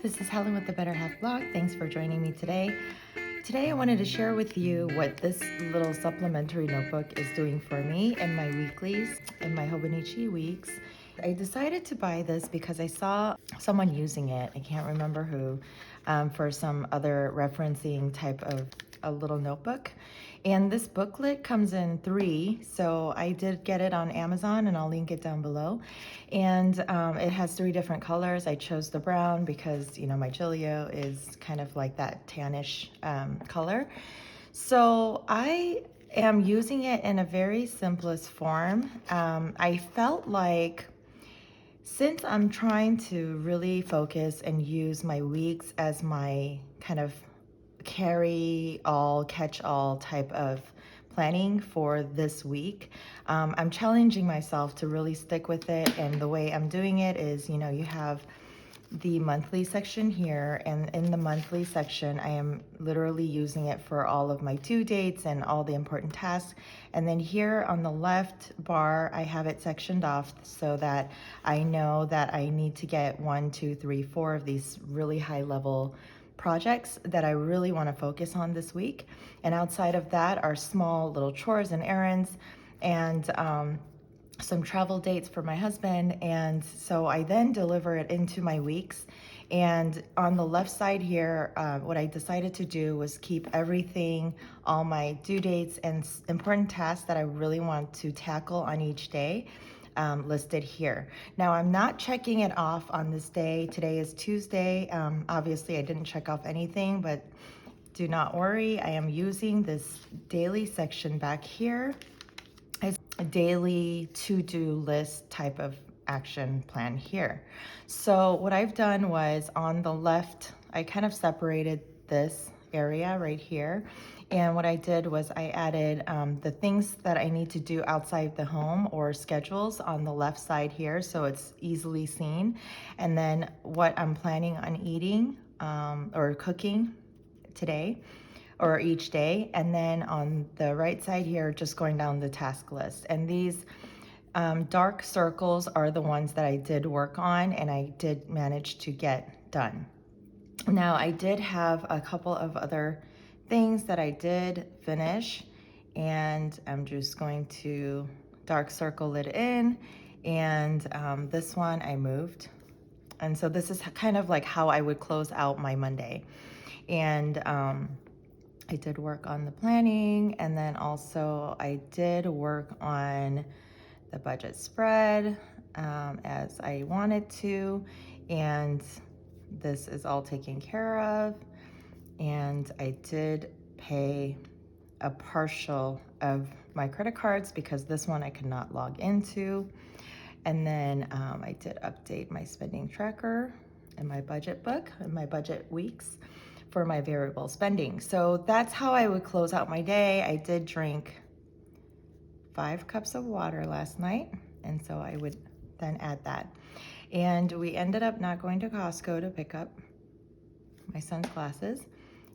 This is Helen with the Better Half blog. Thanks for joining me today. Today I wanted to share with you what this little supplementary notebook is doing for me in my weeklies, in my Hobonichi Weeks. I decided to buy this because I saw someone using it, I can't remember who, for some other referencing type of a little notebook. And this booklet comes in 3, so I did get it on Amazon and I'll link it down below. And it has 3 different colors. I chose the brown because, my Gillio is kind of like that tannish color. So I am using it in a very simplest form. I felt like since I'm trying to really focus and use my weeks as my kind of catch-all type of planning for this week, I'm challenging myself to really stick with it. And the way I'm doing it is, you have the monthly section here, and in the monthly section I am literally using it for all of my due dates and all the important tasks. And then here on the left bar I have it sectioned off so that I know that I need to get 1, 2, 3, 4 of these really high level projects that I really want to focus on this week. And outside of that are small little chores and errands and some travel dates for my husband. And so I then deliver it into my weeks. And on the left side here, what I decided to do was keep everything, all my due dates and important tasks that I really want to tackle on each day, listed here. Now I'm not checking it off on this day. Today is Tuesday. Obviously I didn't check off anything, but do not worry. I am using this daily section back here as a daily to-do list type of action plan here. So what I've done was on the left, I kind of separated this area right here. And what I did was I added the things that I need to do outside the home or schedules on the left side here, so it's easily seen. And then what I'm planning on eating or cooking today or each day. And then on the right side here, just going down the task list. And these dark circles are the ones that I did work on and I did manage to get done. Now I did have a couple of other things that I did finish, and I'm just going to dark circle it in. And this one I moved. And so this is kind of like how I would close out my Monday. And I did work on the planning, and then also I did work on the budget spread as I wanted to, and this is all taken care of. And I did pay a partial of my credit cards because this one I could not log into. And then I did update my spending tracker and my budget book and my budget weeks for my variable spending. So that's how I would close out my day. I did drink 5 cups of water last night, and so I would then add that. And we ended up not going to Costco to pick up my son's classes.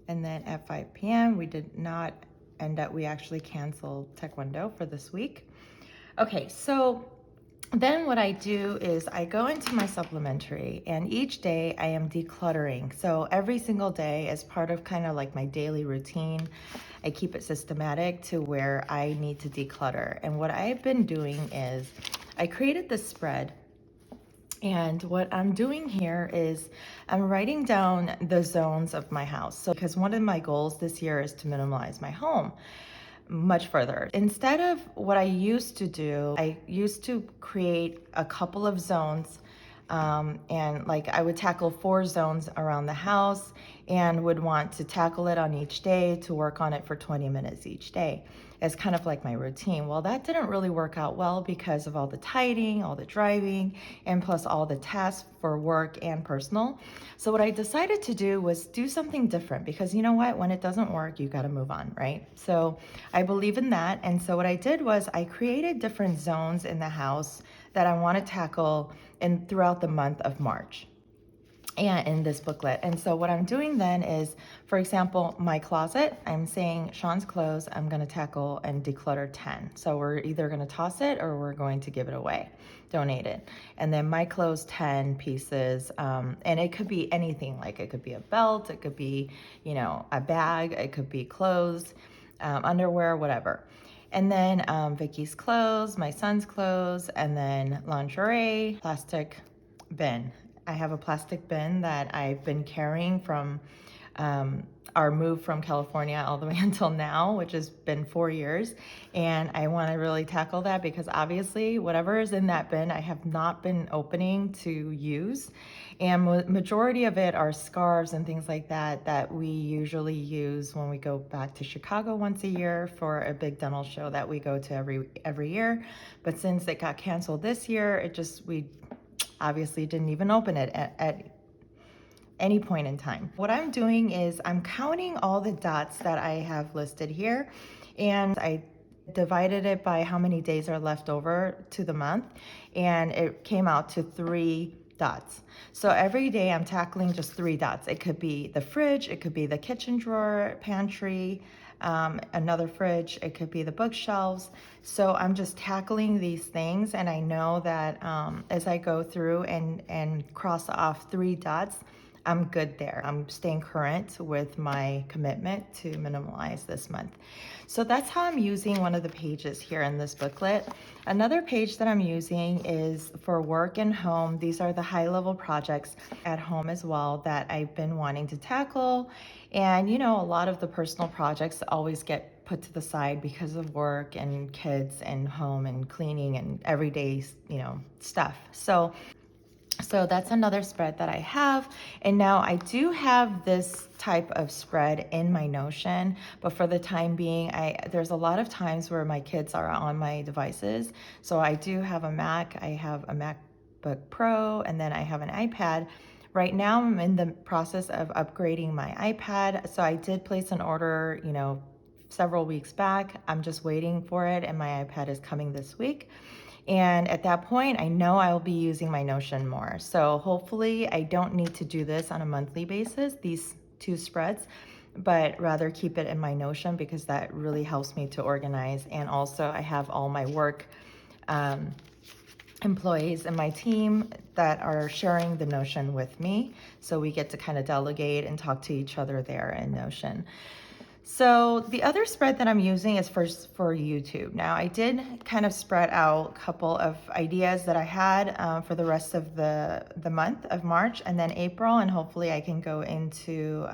And then at 5 p.m. we did not end up, we actually canceled Taekwondo for this week. Okay, so then what I do is I go into my supplementary, and each day I am decluttering. So every single day, as part of kind of like my daily routine, I keep it systematic to where I need to declutter. And what I've been doing is I created this spread. And what I'm doing here is I'm writing down the zones of my house. So because one of my goals this year is to minimize my home much further. Instead of what I used to do, I used to create a couple of zones, and like I would tackle 4 zones around the house and would want to tackle it on each day to work on it for 20 minutes each day as kind of like my routine. Well, that didn't really work out well because of all the tidying, all the driving, and plus all the tasks for work and personal. So what I decided to do was do something different, because you know what, when it doesn't work, you got to move on, right? So I believe in that. And so what I did was I created different zones in the house that I want to tackle throughout the month of March. and in this booklet. And so what I'm doing then is, for example, my closet, I'm saying Sean's clothes, I'm gonna tackle and declutter 10. So we're either gonna toss it or we're going to give it away, donate it. And then my clothes, 10 pieces, and it could be anything, like it could be a belt, it could be, you know, a bag, it could be clothes, underwear, whatever. And then Vicky's clothes, my son's clothes, and then lingerie, plastic bin. I have a plastic bin that I've been carrying from our move from California all the way until now, which has been 4 years. And I want to really tackle that because obviously whatever is in that bin, I have not been opening to use. And majority of it are scarves and things like that that we usually use when we go back to Chicago once a year for a big dental show that we go to every year. But since it got canceled this year, we obviously didn't even open it at any point in time. What I'm doing is I'm counting all the dots that I have listed here, and I divided it by how many days are left over to the month, and it came out to 3 dots. So every day I'm tackling just 3 dots. It could be the fridge, it could be the kitchen drawer, pantry, another fridge, it could be the bookshelves. So I'm just tackling these things, and I know that as I go through and cross off 3 dots, I'm good there. I'm staying current with my commitment to minimalize this month. So that's how I'm using one of the pages here in this booklet. Another page that I'm using is for work and home. These are the high-level projects at home as well that I've been wanting to tackle. And you know, a lot of the personal projects always get put to the side because of work and kids and home and cleaning and everyday, you know, stuff. So that's another spread that I have. And now I do have this type of spread in my Notion, but for the time being, there's a lot of times where my kids are on my devices. So I do have a Mac, I have a MacBook Pro, and then I have an iPad. Right now I'm in the process of upgrading my iPad. So I did place an order, you know, several weeks back. I'm just waiting for it, and my iPad is coming this week. And at that point, I know I'll be using my Notion more. So hopefully I don't need to do this on a monthly basis, these 2 spreads, but rather keep it in my Notion because that really helps me to organize. And also I have all my work employees in my team that are sharing the Notion with me. So we get to kind of delegate and talk to each other there in Notion. So the other spread that I'm using is for YouTube. Now I did kind of spread out a couple of ideas that I had for the rest of the month of March and then April, and hopefully I can go into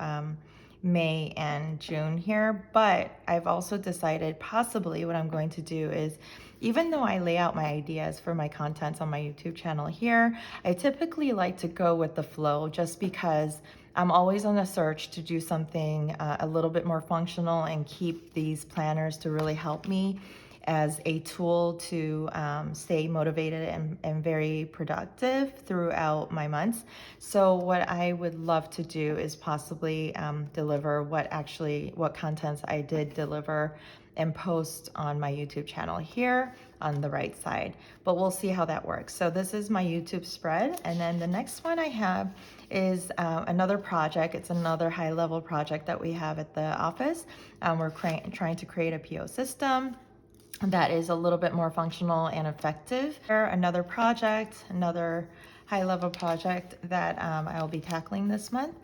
May and June here. But I've also decided possibly what I'm going to do is, even though I lay out my ideas for my contents on my YouTube channel here, I typically like to go with the flow just because I'm always on a search to do something a little bit more functional and keep these planners to really help me as a tool to stay motivated and very productive throughout my months. So what I would love to do is possibly deliver what contents I did deliver and post on my YouTube channel here on the right side, but we'll see how that works. So this is my YouTube spread, and then the next one I have is another project. It's another high-level project that we have at the office. We're trying to create a PO system that is a little bit more functional and effective. Another project, another high-level project that I'll be tackling this month,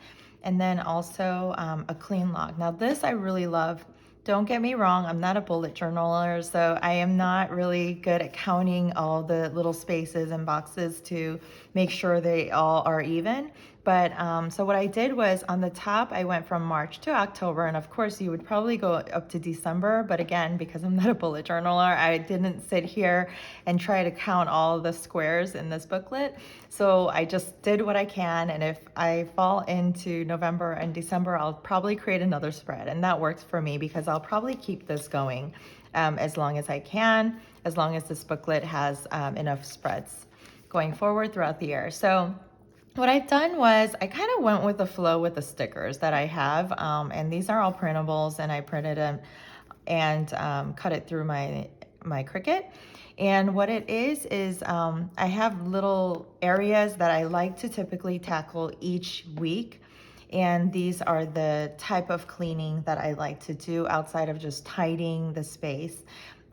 and then also a clean log. Now this I really love. Don't get me wrong, I'm not a bullet journaler, so I am not really good at counting all the little spaces and boxes to make sure they all are even. But so what I did was on the top, I went from March to October, and of course you would probably go up to December, but again, because I'm not a bullet journaler, I didn't sit here and try to count all the squares in this booklet. So I just did what I can, and if I fall into November and December, I'll probably create another spread, and that works for me because I'll probably keep this going as long as I can, as long as this booklet has enough spreads going forward throughout the year. So what I've done was I kind of went with the flow with the stickers that I have, and these are all printables, and I printed them and cut it through my my Cricut. And what it is I have little areas that I like to typically tackle each week. And these are the type of cleaning that I like to do outside of just tidying the space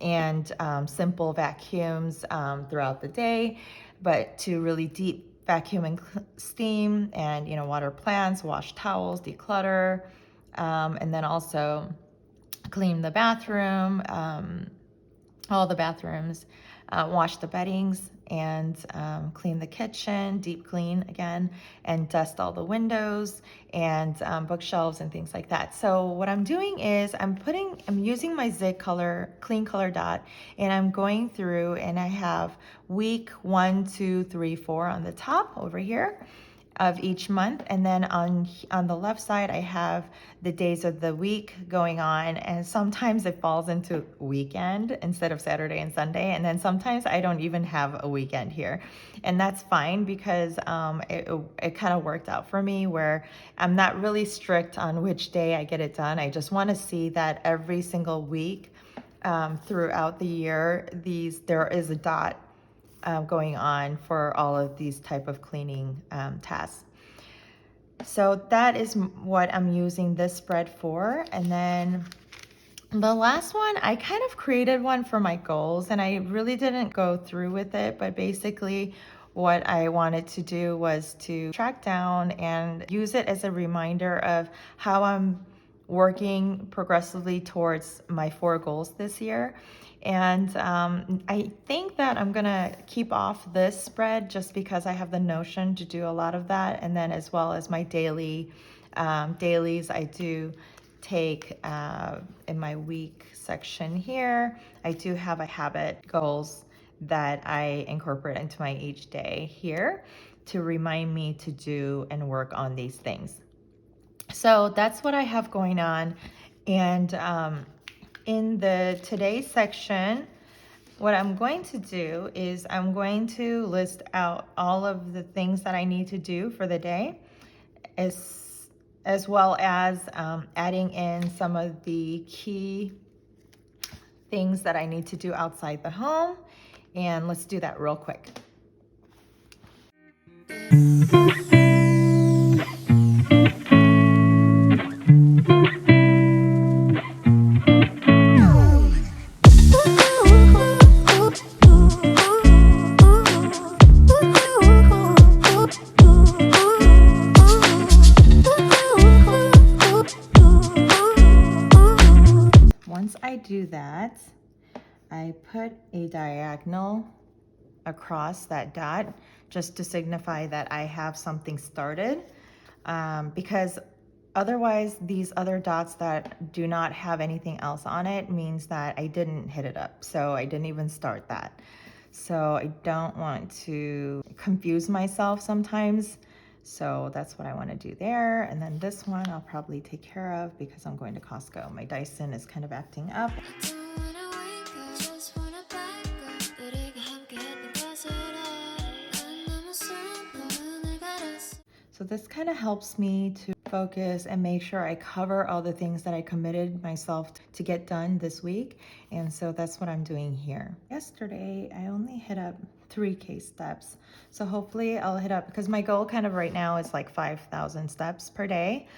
and simple vacuums throughout the day, but to really deep vacuum and steam and, you know, water plants, wash towels, declutter, and then also clean the bathroom, all the bathrooms, wash the beddings, and clean the kitchen, deep clean again, and dust all the windows and bookshelves and things like that. So what I'm doing is I'm using my Zig color, clean color dot, and I'm going through and I have week 1, 2, 3, 4 on the top over here of each month, and then on the left side I have the days of the week going on, and sometimes it falls into weekend instead of Saturday and Sunday, and then sometimes I don't even have a weekend here, and that's fine because it kind of worked out for me where I'm not really strict on which day I get it done. I just want to see that every single week throughout the year there is a dot going on for all of these type of cleaning tasks. So that is what I'm using this spread for. And then the last one, I kind of created one for my goals and I really didn't go through with it, but basically what I wanted to do was to track down and use it as a reminder of how I'm working progressively towards my 4 goals this year. And I think that I'm gonna keep off this spread just because I have the notion to do a lot of that. And then as well as my dailies, I do take in my week section here, I do have a habit goals that I incorporate into my each day here to remind me to do and work on these things. So that's what I have going on. And in the today section, what I'm going to do is I'm going to list out all of the things that I need to do for the day, as well as adding in some of the key things that I need to do outside the home. And let's do that real quick. Once I do that, I put a diagonal across that dot just to signify that I have something started, because otherwise these other dots that do not have anything else on it means that I didn't hit it up, so I didn't even start that. So I don't want to confuse myself sometimes, so that's what I want to do there. And then this one I'll probably take care of because I'm going to Costco. My Dyson is kind of acting up. So this kind of helps me to focus and make sure I cover all the things that I committed myself to get done this week. And so that's what I'm doing here. Yesterday, I only hit up 3K steps. So hopefully I'll hit up, because my goal kind of right now is like 5,000 steps per day.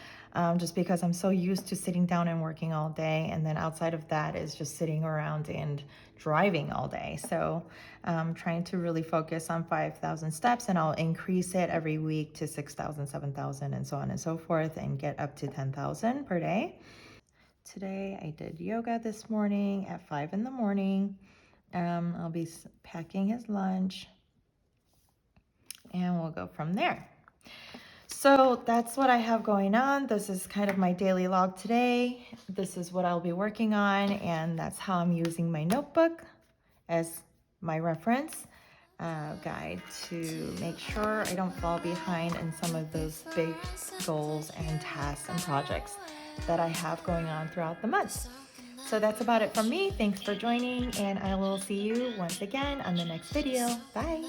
Just because I'm so used to sitting down and working all day, and then outside of that is just sitting around and driving all day. So I'm trying to really focus on 5,000 steps, and I'll increase it every week to 6,000, 7,000, and so on and so forth, and get up to 10,000 per day. Today I did yoga this morning at 5 in the morning. I'll be packing his lunch, and we'll go from there. So that's what I have going on. This is kind of my daily log today. This is what I'll be working on, and that's how I'm using my notebook as my reference guide to make sure I don't fall behind in some of those big goals and tasks and projects that I have going on throughout the month. So that's about it from me. Thanks for joining, and I will see you once again on the next video. Bye.